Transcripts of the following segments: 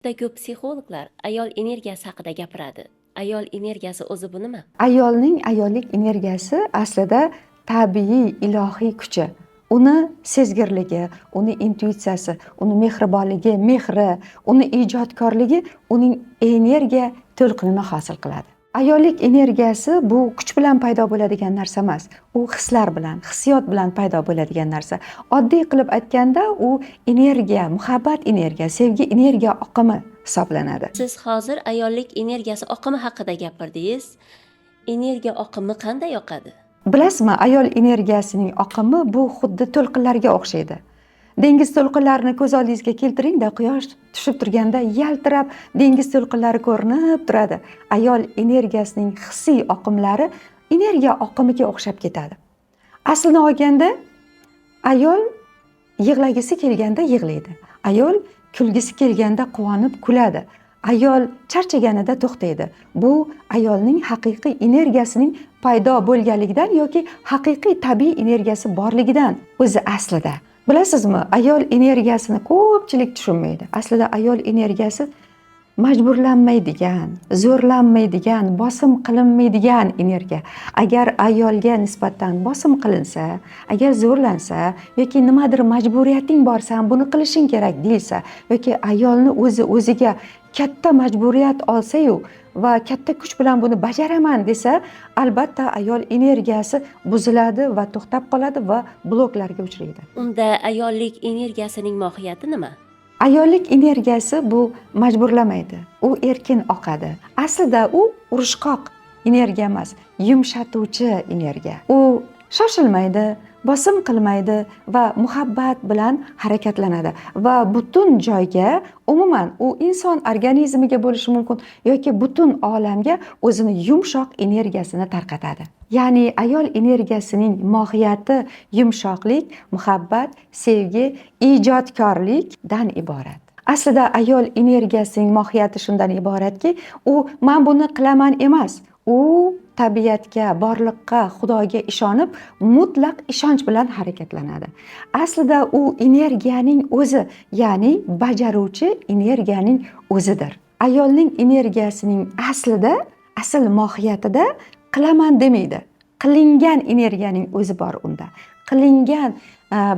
Juda ko'p psixologlar ayol energiyasi haqida gapiradi. Ayol energiyasi o'zi bu nima? Ayolning ayollik energiyasi aslida tabiiy ilohiy kuchi. Uni sezgirligi, uni intuitsiyasi, uni mehribonligi, mehri, uni ijodkorligi uning energiya to'lqinini hosil qiladi. Ayollik energiyasi bu kuch bilan paydo bo'ladigan narsa emas. U hislar bilan, hissiyot bilan paydo bo'ladigan narsa. Oddiy qilib aytganda u energiya, muhabbat energiya, sevgi energiya oqimi hisoblanadi. Siz hozir ayollik energiyasi oqimi haqida gapirdingiz. Energiya oqimi qanday yoqadi? Bilasizmi, ayol energiyasining oqimi bu xuddi to'lqinlarga o'xshaydi. Dengiz to'lqinlarini ko'z oldingizga keltiring-da, quyosh tushib turganda yaltirab dengiz to'lqinlari ko'rinib turadi. Ayol energiyasining hissiy oqimlari energiya oqimiga o'xshab ketadi. Aslini olganda ayol yig'lagisi kelganda yig'laydi. Ayol kulgisi kelganda quvonib kuladi. Ayol charchaganida to'xtaydi. Bu ayolning haqiqiy energiyasining paydo bo'lganligidan yoki haqiqiy tabiiy energiyasi borligidan o'zi aslida. Bilasizmi, ayol energiyasini ko'pchilik tushunmaydi. Aslida ayol energiyasi majburlanmaydigan, zo'rlanmaydigan, bosim qilinmaydigan energiya. Agar ayolga nisbatan bosim qilinsa, agar zo'rlansa yoki nimadir majburiyating bor, sen buni qilishing kerak deyilsa yoki ayolni o'ziga katta majburiyat olsa-yu va katta kuch bilan buni bajaraman desa, albatta ayol energiyasi buziladi va to'xtab qoladi va bloklarga uchraydi. Unda ayollik energiyasining mohiyati nima? Ayollik energiyasi bu majburlamaydi. U erkin oqadi. Aslida u urushqoq energiya emas, yumshatuvchi energiya. U shoshilmaydi, bosim qilmaydi va muhabbat bilan harakatlanadi va butun joyga, umuman u inson organizmiga bo'lishi mumkin yoki butun olamga o'zini yumshoq energiyasini tarqatadi. Ya'ni ayol energiyasining mohiyati yumshoqlik, muhabbat, sevgi, ijodkorlikdan iborat. Aslida ayol energiyasining mohiyati shundan iboratki, u men buni qilaman emas. U tabiatga, borliqqa, Xudoga ishonib, mutlaq ishonch bilan harakatlanadi. Aslida u energiyaning o'zi, ya'ni bajaruvchi energiyaning o'zidir. Ayolning energiyasining asl mohiyatida qilaman demaydi. Qilingan energiyaning o'zi bor unda. Qilingan,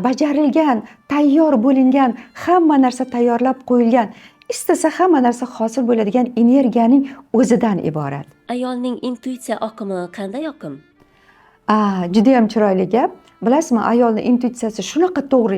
bajarilgan, tayyor bo'lingan, hamma narsa tayyorlab qo'yilgan, istasa hamma narsa hosil bo'ladigan energiyaning o'zidan iborat. Ayolning intuitsiya oqimi qanday oqim? Juda ham chiroyli gap. Bilasizmi, ayolning intuitsiyasi shunaqa to'g'ri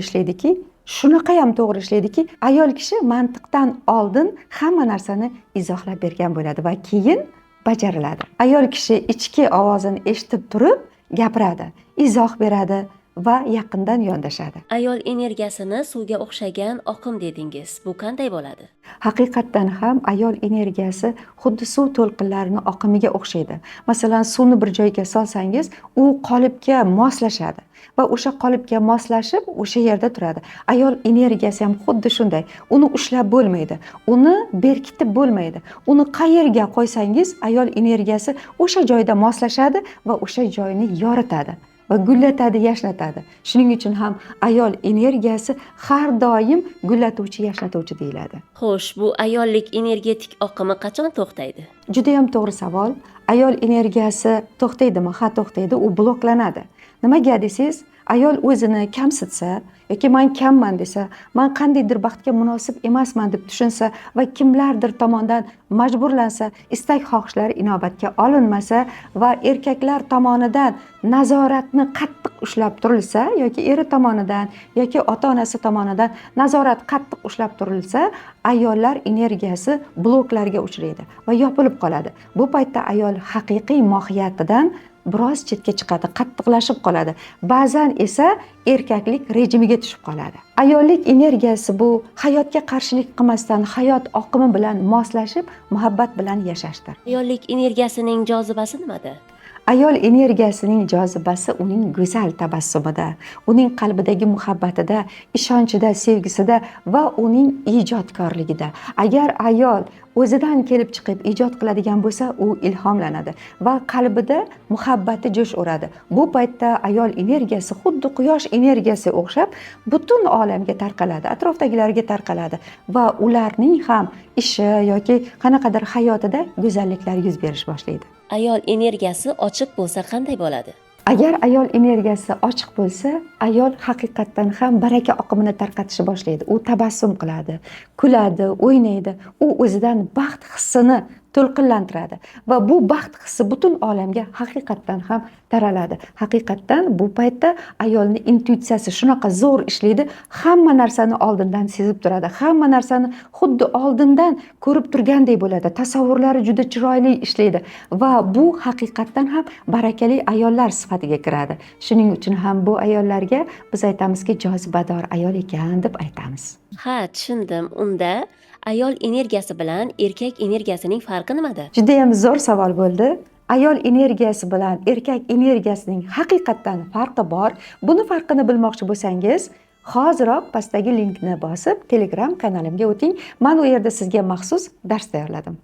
ishlaydiki, ayol kishi mantiqdan oldin hamma narsani izohlab bergan bo'ladi va keyin bajariladi. Ayol kishi ichki ovozini eshitib turib gapiradi, izoh beradi va yaqindan yondashadi. Ayol energiyasini suvga o'xshagan oqim dedingiz. Bu qanday bo'ladi? Haqiqatdan ham ayol energiyasi xuddi suv to'lqinlarining oqimiga o'xshaydi. Masalan, suvni bir joyga solsangiz, u qolipga moslashadi va o'sha qolipga moslashib o'sha yerda turadi. Ayol energiyasi ham xuddi shunday. Uni ushlab bo'lmaydi, uni berkitib bo'lmaydi. Uni qayerga qo'ysangiz, ayol energiyasi o'sha joyda moslashadi va o'sha joyni yoritadi va gullatadi, yashnatadi. Shuning uchun ham ayol energiyasi har doim gullatuvchi, yashnatuvchi deyiladi. Xo'sh, bu ayollik energetik oqimi qachon to'xtaydi? Juda ham to'g'ri savol. Ayol energiyasi to'xtaydimi? Ha, to'xtaydi, u bloklanadi. Nimaga desangiz, ayol o'zini kamsitsa yoki men kamman desa, men qandaydir baxtga munosib emasman deb tushunsa va kimlardir tomonidan majburlansa, istak xohishlari inobatga olinmasa va erkaklar tomonidan nazoratni qattiq ushlab turilsa yoki eri tomonidan yoki ota-onasi tomonidan nazorat qattiq ushlab turilsa, ayollar energiyasi bloklarga uchraydi va yopilib qoladi. Bu paytda ayol haqiqiy mohiyatidan biroz chetga chiqadi, qattiqlashib qoladi. Ba'zan esa erkaklik rejimiga tushib qoladi. Ayollik energiyasi bu hayotga qarshilik qilmasdan hayot oqimi bilan moslashib, muhabbat bilan yashashdir. Ayollik energiyasining jozibasi nimada? Ayol energiyasining jozibasi uning go'zal tabassumida, uning qalbidagi muhabbatida, ishonchida, sevgisida va uning ijodkorligida. Agar ayol o'zidan kelib chiqib ijod qiladigan bo'lsa, u ilhomlanadi va qalbida muhabbati jo'sh uradi. Bu paytda ayol energiyasi xuddi quyosh energiyasiga o'xshab butun olamga tarqaladi, atrofdagilarga tarqaladi va ularning ham ishi yoki qanaqadir hayotida go'zalliklar yuz berish boshlaydi. Ayol energiyasi ochiq bo'lsa qanday bo'ladi? Agar ayol energiyasi ochiq bo'lsa, ayol haqiqatdan ham baraka oqimini tarqatishni boshlaydi. U tabassum qiladi, kuladi, o'ynaydi. U o'zidan baxt hissini to'lqinlantiradi va bu baxt hissi butun olamga haqiqatdan ham taraladi. Haqiqatdan bu paytda ayolning intuitsiyasi shunaqa zo'r ishlaydi, hamma narsani oldindan sezib turadi, hamma narsani xuddi oldindan ko'rib turgandek bo'ladi. Tasavvurlari juda chiroyli ishlaydi va bu haqiqatdan ham barakali ayollar sifatiga kiradi. Shuning uchun ham bu ayollarga biz aytamizki, jozibador ayol ekan deb aytamiz. Ha, tushundim. Unda ayol energiyasi bilan erkak energiyasining farqi nimada? Juda ham zo'r savol bo'ldi. Ayol energiyasi bilan erkak energiyasining haqiqatdan farqi bor. Buni farqini bilmoqchi bo'lsangiz, hoziroq pastdagi linkni bosib Telegram kanalimga o'ting. Men u yerda sizga maxsus dars tayyorladim.